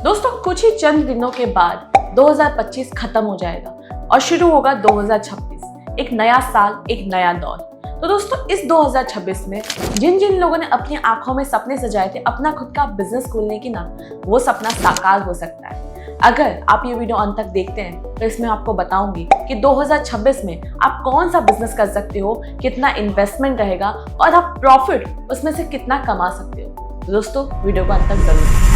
दोस्तों कुछ ही चंद दिनों के बाद 2025 खत्म हो जाएगा और शुरू होगा 2026। एक नया साल, एक नया दौर। तो दोस्तों इस 2026 में जिन जिन लोगों ने अपनी आंखों में सपने सजाए थे अपना खुद का बिजनेस खोलने की ना, वो सपना साकार हो सकता है। अगर आप ये वीडियो अंत तक देखते हैं तो इसमें आपको बताऊंगी कि 2026 में आप कौन सा बिजनेस कर सकते हो, कितना इन्वेस्टमेंट रहेगा और आप प्रॉफिट उसमें से कितना कमा सकते हो। तो दोस्तों वीडियो को अंत तक जरूर।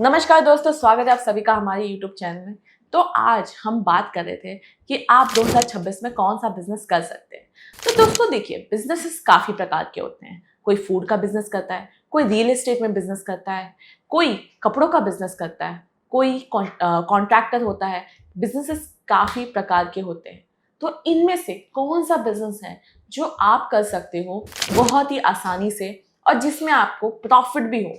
नमस्कार दोस्तों, स्वागत है आप सभी का हमारे YouTube चैनल में। तो आज हम बात कर रहे थे कि आप 2026 में कौन सा बिजनेस कर सकते हैं। तो दोस्तों देखिए, बिजनेसेस काफी प्रकार के होते हैं। कोई फूड का बिजनेस करता है, कोई रियल एस्टेट में बिजनेस करता है, कोई कपड़ों का बिजनेस करता है, कोई कॉन्ट्रैक्टर होता है। बिजनेसेस काफी प्रकार के होते हैं। तो इनमें से कौन सा बिजनेस है जो आप कर सकते हो बहुत ही आसानी से और जिसमें आपको प्रॉफिट भी हो।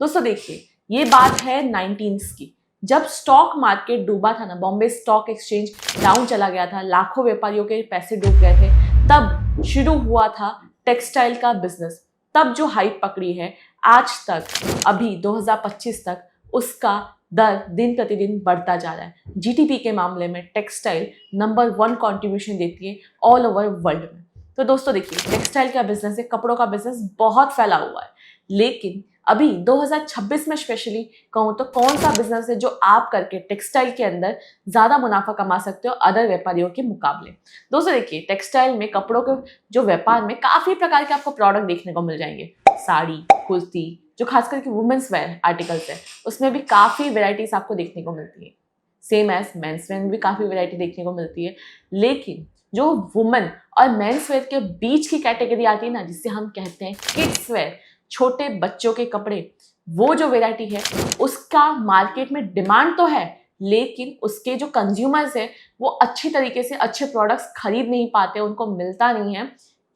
दोस्तों देखिए, ये बात है 19s की, जब स्टॉक मार्केट डूबा था ना, बॉम्बे स्टॉक एक्सचेंज डाउन चला गया था, लाखों व्यापारियों के पैसे डूब गए थे, तब शुरू हुआ था टेक्सटाइल का बिजनेस। तब जो हाइप पकड़ी है, आज तक अभी 2025 तक उसका दर दिन प्रतिदिन बढ़ता जा रहा है। जीडीपी के मामले में टेक्सटाइल नंबर 1 कंट्रीब्यूशन देती है ऑल ओवर वर्ल्ड में। तो दोस्तों देखिए, टेक्सटाइल का बिजनेस है, कपड़ों का बिजनेस बहुत फैला हुआ है। लेकिन अभी 2026 में स्पेशली कहूँ तो कौन सा बिजनेस है जो आप करके टेक्सटाइल के अंदर ज्यादा मुनाफा कमा सकते हो अदर व्यापारियों के मुकाबले। दोस्तों देखिए, टेक्सटाइल में कपड़ों के जो व्यापार में काफी प्रकार के आपको प्रोडक्ट देखने को मिल जाएंगे। साड़ी, कुर्ती, जो खास करके वुमेन्स वेयर आर्टिकल्स है, उसमें भी काफी वेराइटीज आपको देखने को मिलती है। सेम एज मेंस वेयर में भी काफी वेराइटी देखने को मिलती है। लेकिन जो वुमेन और मेंस वेयर के बीच की कैटेगरी आती है ना, जिसे हम कहते हैं किड्स वेयर, छोटे बच्चों के कपड़े, वो जो वैरायटी है उसका मार्केट में डिमांड तो है, लेकिन उसके जो कंज्यूमर्स है वो अच्छी तरीके से अच्छे प्रोडक्ट्स खरीद नहीं पाते, उनको मिलता नहीं है।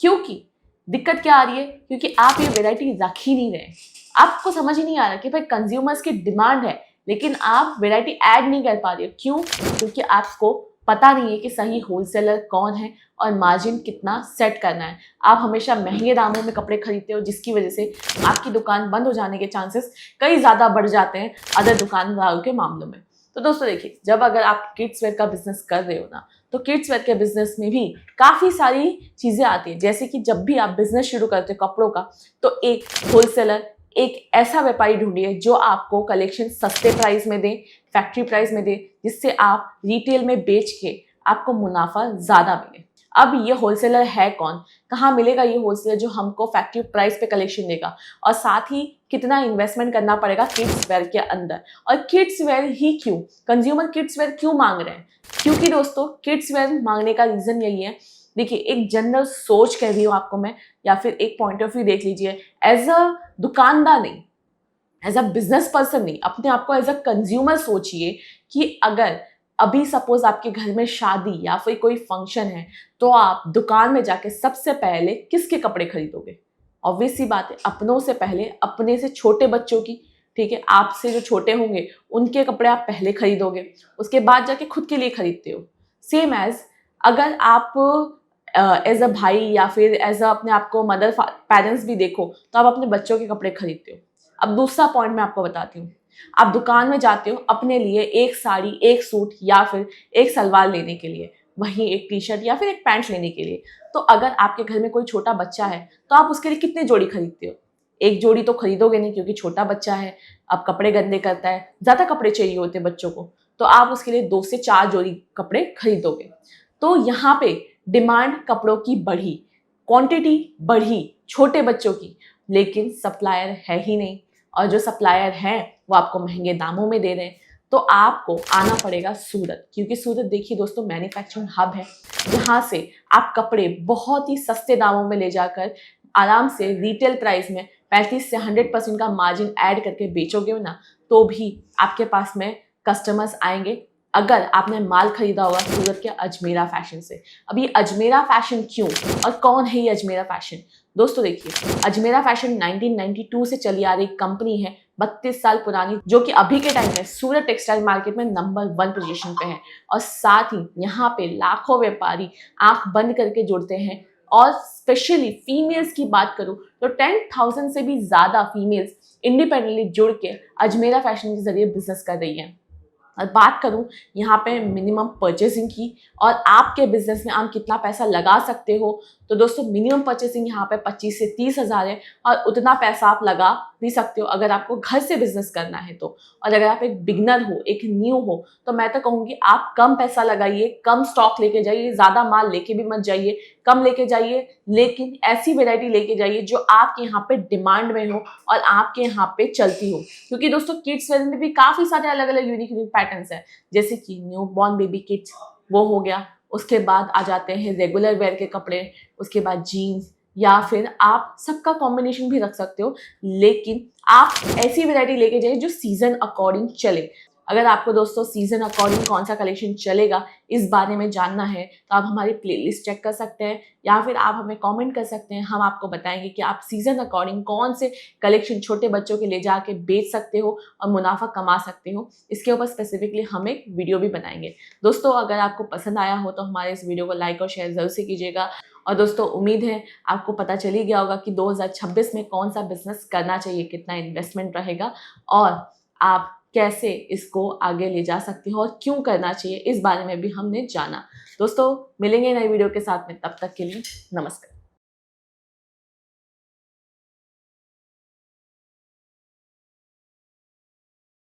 क्योंकि दिक्कत क्या आ रही है? क्योंकि आप ये वैरायटी रख ही नहीं रहे। आपको समझ ही नहीं आ रहा कि भाई कंज्यूमर्स की डिमांड है, लेकिन आप वैरायटी ऐड नहीं कर पा रहे हो। क्यों? क्योंकि आपको पता नहीं है कि सही होलसेलर कौन है और मार्जिन कितना सेट करना है। आप हमेशा महंगे दामों में कपड़े खरीदते हो, जिसकी वजह से आपकी दुकान बंद हो जाने के चांसेस कई ज़्यादा बढ़ जाते हैं अदर दुकानदारों के मामलों में। तो दोस्तों देखिए, जब अगर आप किड्स वेयर का बिजनेस कर रहे हो ना, तो किड्स वेयर के बिजनेस में भी काफ़ी सारी चीज़ें आती हैं। जैसे कि जब भी आप बिजनेस शुरू करते हो कपड़ों का, तो एक होलसेलर, एक ऐसा व्यापारी ढूंढिए जो आपको कलेक्शन सस्ते प्राइस में दे, फैक्ट्री प्राइस में दे, जिससे आप रिटेल में बेच के आपको मुनाफा ज़्यादा मिले। अब ये होलसेलर है कौन, कहाँ मिलेगा ये होलसेलर जो हमको फैक्ट्री प्राइस पे कलेक्शन देगा, और साथ ही कितना इन्वेस्टमेंट करना पड़ेगा किड्स वेयर के अंदर। और किड्स वेयर ही क्यों, कंज्यूमर किड्स वेयर क्यों मांग रहे हैं? क्योंकि दोस्तों किड्स वेयर मांगने का रीज़न यही है। देखिए, एक जनरल सोच कह रही हूँ आपको मैं, या फिर एक पॉइंट ऑफ व्यू देख लीजिए। एज अ दुकानदार नहीं, एज अ बिजनेस पर्सन नहीं, अपने आप को एज अ कंज्यूमर सोचिए कि अगर अभी सपोज आपके घर में शादी या फिर कोई फंक्शन है, तो आप दुकान में जाके सबसे पहले किसके कपड़े खरीदोगे? ऑब्वियस सी बात है, अपनों से पहले अपने से छोटे बच्चों की, ठीक है, आपसे जो छोटे होंगे उनके कपड़े आप पहले खरीदोगे, उसके बाद जाके खुद के लिए खरीदते हो। सेम एज अगर आप एज अ भाई या फिर एज अ अपने आप को मदर पेरेंट्स भी देखो, तो आप अपने बच्चों के कपड़े खरीदते हो। अब दूसरा पॉइंट मैं आपको बताती हूँ। आप दुकान में जाते हो अपने लिए एक साड़ी, एक सूट या फिर एक सलवार लेने के लिए, वहीं एक टी शर्ट या फिर एक पैंट लेने के लिए। तो अगर आपके घर में कोई छोटा बच्चा है, तो आप उसके लिए कितने जोड़ी खरीदते हो? एक जोड़ी तो खरीदोगे नहीं, क्योंकि छोटा बच्चा है, अब कपड़े गंदे करता है, ज़्यादा कपड़े चाहिए होते हैं बच्चों को, तो आप उसके लिए 2 से 4 जोड़ी कपड़े खरीदोगे। तो यहाँ पे डिमांड कपड़ों की बढ़ी, क्वांटिटी बढ़ी छोटे बच्चों की, लेकिन सप्लायर है ही नहीं, और जो सप्लायर हैं वो आपको महंगे दामों में दे रहे हैं। तो आपको आना पड़ेगा सूरत, क्योंकि सूरत देखिए दोस्तों मैन्युफैक्चरिंग हब है, जहाँ से आप कपड़े बहुत ही सस्ते दामों में ले जाकर आराम से रिटेल प्राइस में 35 से 100% का मार्जिन ऐड करके बेचोगे ना, तो भी आपके पास में कस्टमर्स आएंगे। अगर आपने माल खरीदा होगा सूरत के अजमेरा फैशन से। अब ये अजमेरा फैशन क्यों और कौन है ये अजमेरा फैशन? दोस्तों देखिए, अजमेरा फैशन 1992 से चली आ रही कंपनी है, 32 साल पुरानी, जो कि अभी के टाइम में सूरत टेक्सटाइल मार्केट में नंबर 1 पोजीशन पे है। और साथ ही यहाँ पे लाखों व्यापारी आंख बंद करके जुड़ते हैं और स्पेशली फीमेल्स की बात करूं तो 10,000 से भी ज़्यादा फीमेल्स इंडिपेंडेंटली जुड़ के अजमेरा फैशन के जरिए बिजनेस कर रही हैं। और बात करूं यहाँ पे मिनिमम परचेसिंग की और आपके बिजनेस में आप कितना पैसा लगा सकते हो, तो दोस्तों मिनिमम परचेसिंग यहाँ पे 25 से 30 हज़ार है और उतना पैसा आप लगा भी सकते हो अगर आपको घर से बिजनेस करना है तो। और अगर आप एक बिगनर हो, एक न्यू हो, तो मैं तो कहूँगी आप कम पैसा लगाइए, कम स्टॉक लेके जाइए, ज़्यादा माल लेके भी मत जाइए, कम लेके जाइए, लेकिन ऐसी वेराइटी लेके जाइए जो आपके यहाँ पे डिमांड में हो और आपके यहाँ पे चलती हो। क्योंकि दोस्तों किड्स वेयर में भी काफ़ी सारे अलग अलग यूनिक पैटर्न्स हैं, जैसे कि न्यू बॉर्न बेबी किड्स वो हो गया, उसके बाद आ जाते हैं रेगुलर वेयर के कपड़े, उसके बाद जीन्स, या फिर आप सबका कॉम्बिनेशन भी रख सकते हो, लेकिन आप ऐसी वैरायटी लेके जाइए जो सीजन अकॉर्डिंग चले। अगर आपको दोस्तों सीजन अकॉर्डिंग कौन सा कलेक्शन चलेगा इस बारे में जानना है तो आप हमारी प्लेलिस्ट चेक कर सकते हैं या फिर आप हमें कमेंट कर सकते हैं। हम आपको बताएंगे कि आप सीजन अकॉर्डिंग कौन से कलेक्शन छोटे बच्चों के ले जाके बेच सकते हो और मुनाफा कमा सकते हो। इसके ऊपर स्पेसिफिकली हम एक वीडियो भी बनाएंगे। दोस्तों अगर आपको पसंद आया हो तो हमारे इस वीडियो को लाइक और शेयर जरूर से कीजिएगा। और दोस्तों उम्मीद है आपको पता चल ही गया होगा कि 2026 में कौन सा बिजनेस करना चाहिए, कितना इन्वेस्टमेंट रहेगा और आप कैसे इसको आगे ले जा सकते हो और क्यों करना चाहिए, इस बारे में भी हमने जाना। दोस्तों मिलेंगे नई वीडियो के साथ में, तब तक के लिए नमस्कार।